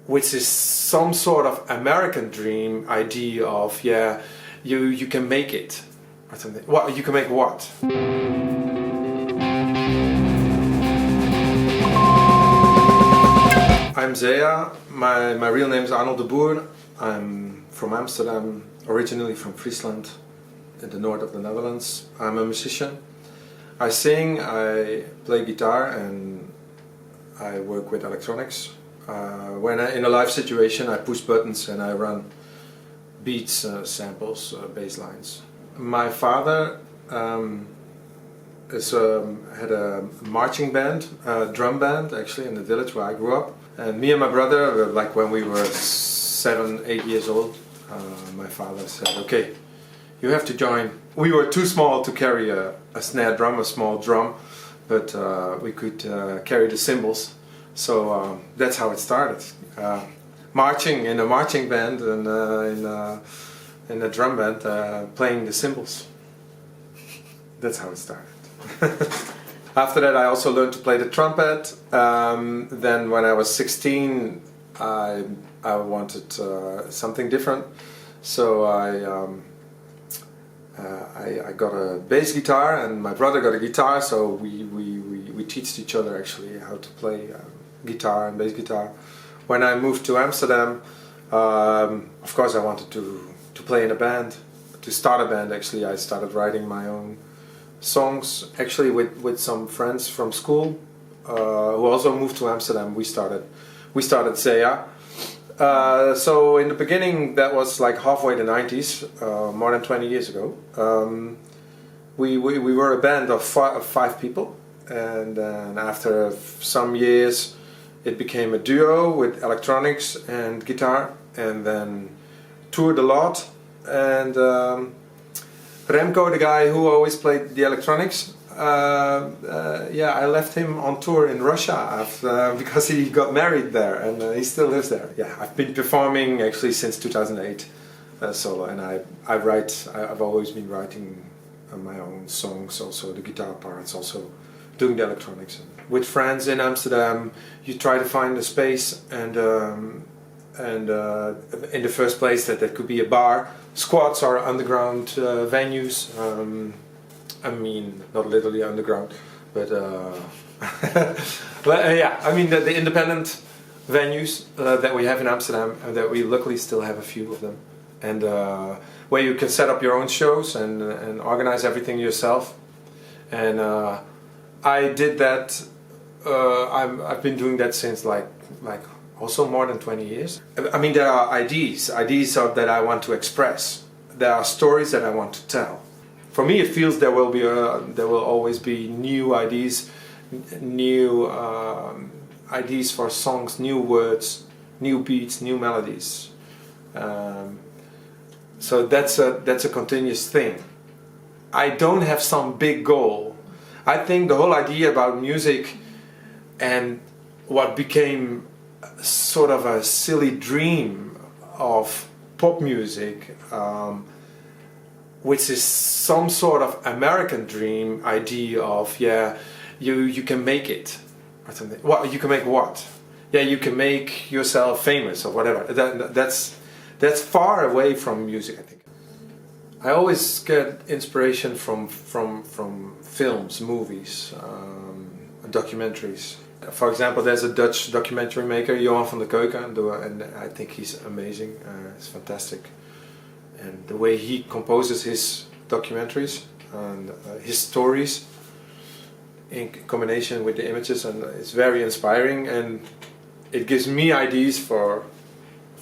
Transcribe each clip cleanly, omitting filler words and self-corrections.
which is some sort of American dream idea of, yeah, you can make it or something. What you can make what? I'm ZEA. My real name is Arnold de Boer. I'm from Amsterdam, originally from Friesland, in the north of the Netherlands. I'm a musician. I sing, I play guitar, and I work with electronics. When in a live situation, I push buttons and I run beats, samples, bass lines. My father had a marching band, a drum band actually, in the village where I grew up. And me and my brother, like when we were 7, 8 years old, my father said, okay, you have to join. We were too small to carry a snare drum, a small drum, but we could carry the cymbals. So that's how it started. Marching in a marching band and in a drum band, playing the cymbals. That's how it started. After that I also learned to play the trumpet. Then when I was 16 I wanted something different. So I got a bass guitar and my brother got a guitar, so we teached each other actually how to play guitar and bass guitar. When I moved to Amsterdam, of course I wanted to play in a band, to start a band actually. I started writing my own songs actually with some friends from school who also moved to Amsterdam. We started ZEA. So in the beginning, that was like halfway the 90s, more than 20 years ago. We were a band of 5 people, and then after some years it became a duo with electronics and guitar, and then toured a lot. And Remco, the guy who always played the electronics, yeah, I left him on tour in Russia after, because he got married there, and he still lives there. Yeah, I've been performing actually since 2008 solo, and I've always been writing my own songs, also the guitar parts, also doing the electronics. With friends in Amsterdam, you try to find a space, and in the first place that could be a bar, squats or underground venues. I mean, not literally underground, but yeah, I mean the independent venues that we have in Amsterdam, and that we luckily still have a few of them, and where you can set up your own shows and organize everything yourself. And I did that. I've been doing that since like also more than 20 years. I mean, there are ideas that I want to express. There are stories that I want to tell. For me, it feels there will always be new ideas, new ideas for songs, new words, new beats, new melodies. So that's a continuous thing. I don't have some big goal. I think the whole idea about music and what became sort of a silly dream of pop music, which is some sort of American dream idea of, yeah, you can make it or something. What you can make what? Yeah, you can make yourself famous or whatever. That's far away from music, I think. I always get inspiration from films, movies, documentaries. For example, there's a Dutch documentary maker, Johan van der Keuken, and I think he's amazing. It's fantastic, and the way he composes his documentaries and his stories in combination with the images, and it's very inspiring, and it gives me ideas for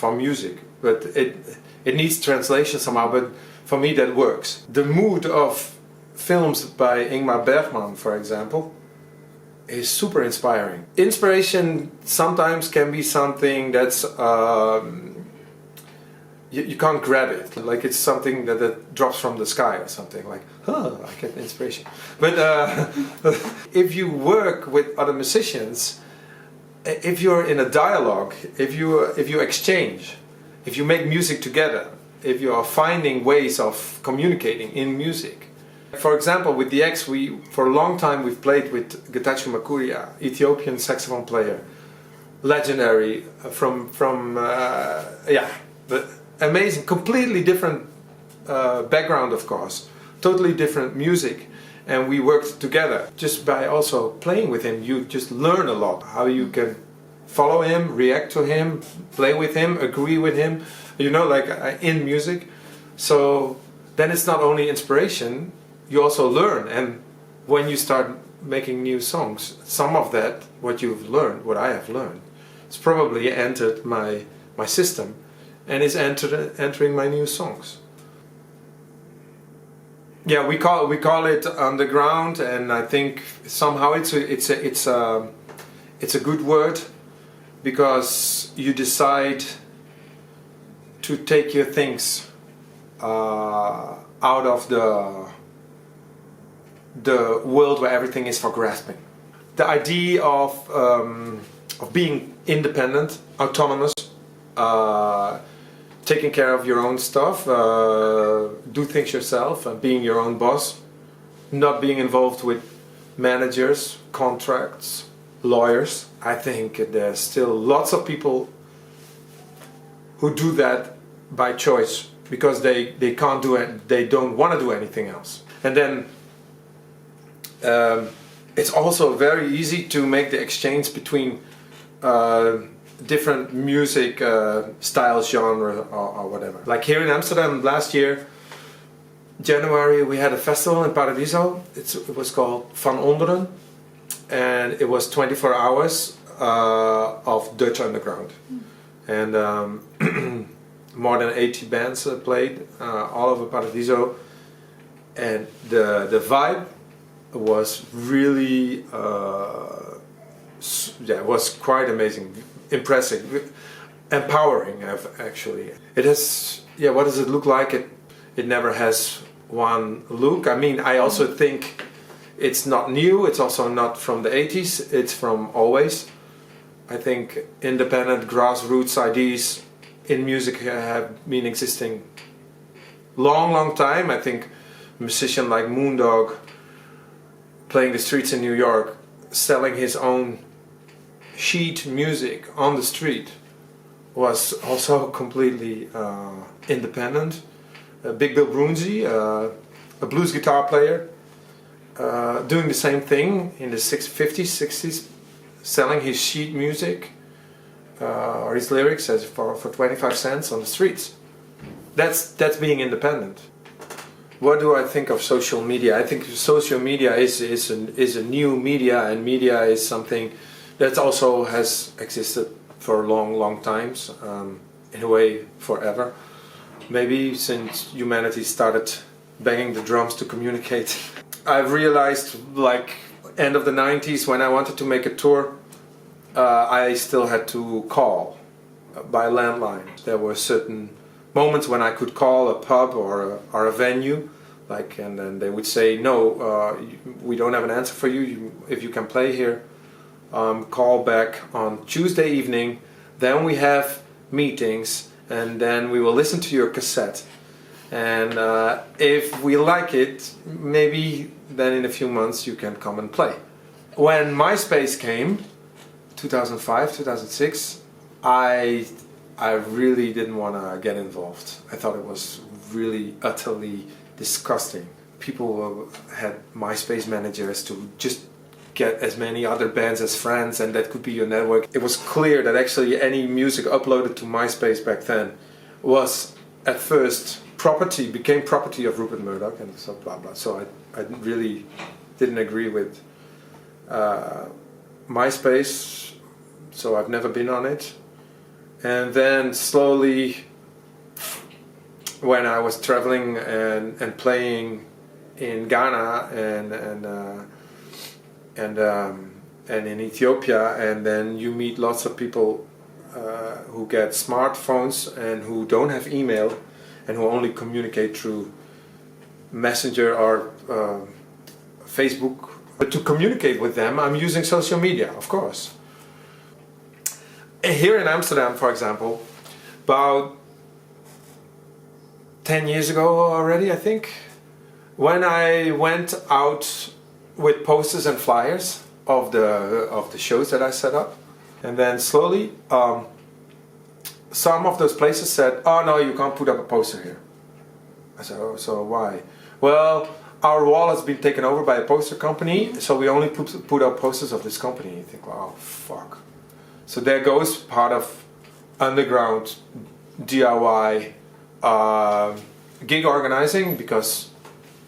music. But it needs translation somehow. But for me, that works. The mood of films by Ingmar Bergman, for example, is super inspiring. Inspiration sometimes can be something that's you can't grab it, like it's something that drops from the sky or something, like, oh, I get inspiration. But if you work with other musicians, if you're in a dialogue, if you exchange, if you make music together, if you are finding ways of communicating in music. For example, with Duyx, for a long time we've played with Getachew Makuria, Ethiopian saxophone player, legendary yeah, but amazing, completely different background, of course, totally different music, and we worked together. Just by also playing with him, you just learn a lot, how you can follow him, react to him, play with him, agree with him, you know, like in music. So then it's not only inspiration, you also learn, and when you start making new songs, some of that, what you've learned, what I have learned, it's probably entered my system and is entering my new songs. Yeah, we call it underground, and I think somehow it's a good word, because you decide to take your things out of the world where everything is for grasping. The idea of being independent, autonomous, taking care of your own stuff, do things yourself, and being your own boss, not being involved with managers, contracts, lawyers. I think there's still lots of people who do that by choice, because they can't do it, they don't want to do anything else. And then it's also very easy to make the exchange between different music styles, genre, or whatever. Like here in Amsterdam last year, January, we had a festival in Paradiso. It was called Van Onderen, and it was 24 hours of Dutch underground. And more than 80 bands played all over Paradiso, and the vibe was really yeah, it was quite amazing, impressive, empowering actually. It has, yeah, what does it look like? It never has one look. I mean, I also think it's not new, it's also not from the 80s, it's from always. I think independent grassroots ideas in music have been existing long time. I think a musician like Moondog, playing the streets in New York, selling his own sheet music on the street, was also completely independent. Big Bill Broonzy, a blues guitar player, doing the same thing in the 50s, 60s, selling his sheet music or his lyrics as for 25 cents on the streets. That's being independent. What do I think of social media? I think social media is a new media, and media is something that also has existed for long times, in a way forever. Maybe since humanity started banging the drums to communicate. I've realized, like end of the 90s, when I wanted to make a tour, I still had to call by landline. There were certain moments when I could call a pub or a venue, like, and then they would say, no, we don't have an answer for you. If you can play here, call back on Tuesday evening, then we have meetings, and then we will listen to your cassette, and if we like it, maybe then in a few months you can come and play. When MySpace came, 2005, 2006, I really didn't want to get involved. I thought it was really utterly disgusting. People had MySpace managers to just get as many other bands as friends, and that could be your network. It was clear that actually any music uploaded to MySpace back then was at first became property of Rupert Murdoch, and so blah blah. So I really didn't agree with MySpace, so I've never been on it. And then slowly, when I was traveling and playing in Ghana and in Ethiopia, and then you meet lots of people who get smartphones and who don't have email and who only communicate through Messenger or Facebook. But to communicate with them, I'm using social media, of course. Here in Amsterdam, for example, about 10 years ago already, I think, when I went out with posters and flyers of the shows that I set up, And then slowly, some of those places said, "Oh no, you can't put up a poster here." I said, "Oh, so why?" "Well, our wall has been taken over by a poster company, so we only put up posters of this company." You think, "Wow, fuck." So there goes part of underground DIY gig organizing, because,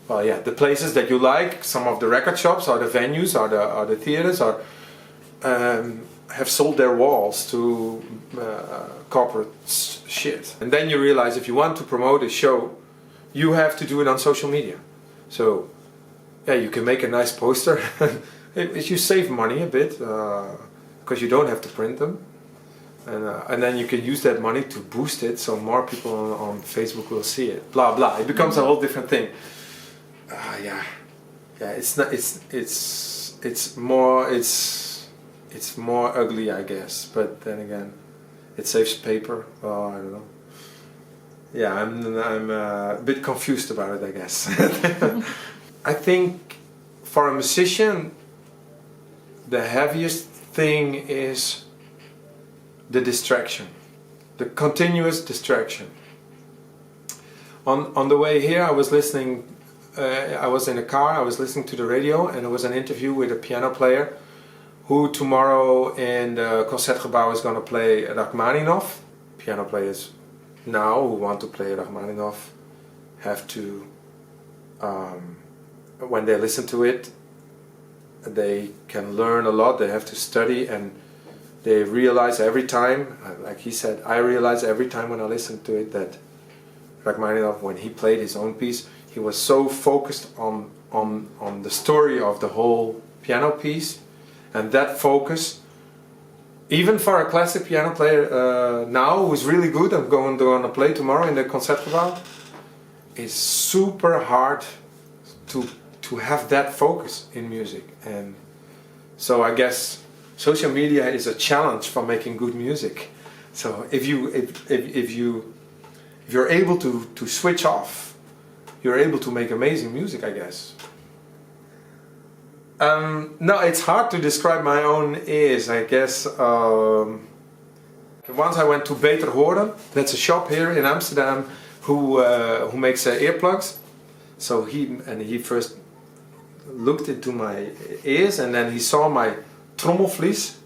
well, yeah, the places that you like, some of the record shops or the venues or the theaters are have sold their walls to corporate shit. And then you realize if you want to promote a show, you have to do it on social media. So, yeah, you can make a nice poster. You save money a bit, because you don't have to print them. And then you can use that money to boost it, so more people on Facebook will see it. Blah blah. It becomes a whole different thing. Yeah. It's not. It's more ugly, I guess. But then again, it saves paper. Oh, I don't know. Yeah, I'm a bit confused about it, I guess. I think for a musician, the heaviest thing is the distraction, the continuous distraction. On the way here, I was listening. I was in a car. I was listening to the radio, and there was an interview with a piano player, who tomorrow in the Concertgebouw is going to play Rachmaninoff. Piano players now who want to play Rachmaninoff have to, when they listen to it, they can learn a lot. They have to study, and they realize every time, like he said, I realize every time when I listen to it that Rachmaninoff, when he played his own piece, he was so focused on the story of the whole piano piece, and that focus, even for a classic piano player now who's really good and going to play tomorrow in the Concertgebouw, is super hard to have that focus in music. And so I guess social media is a challenge for making good music. So if you're able to switch off, you're able to make amazing music, I guess. No, it's hard to describe my own ears, I guess. Once I went to Beter Horen. That's a shop here in Amsterdam who makes earplugs. So he first looked into my ears, and then he saw my trommelvlies,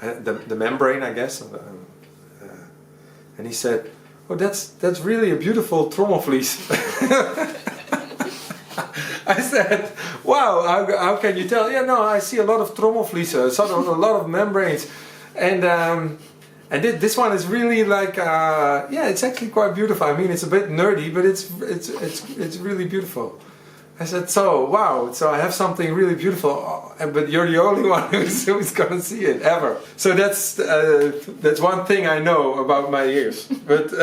the membrane, I guess, and he said, "Oh, that's really a beautiful trommelvlies." I said, "Wow, how can you tell?" "Yeah, no, I see a lot of trommelvlies, sort of a lot of membranes, and this one is really like, yeah, it's actually quite beautiful. I mean, it's a bit nerdy, but it's really beautiful." I said, "So, wow, so I have something really beautiful, but you're the only one who's going to see it ever." So that's one thing I know about my ears. But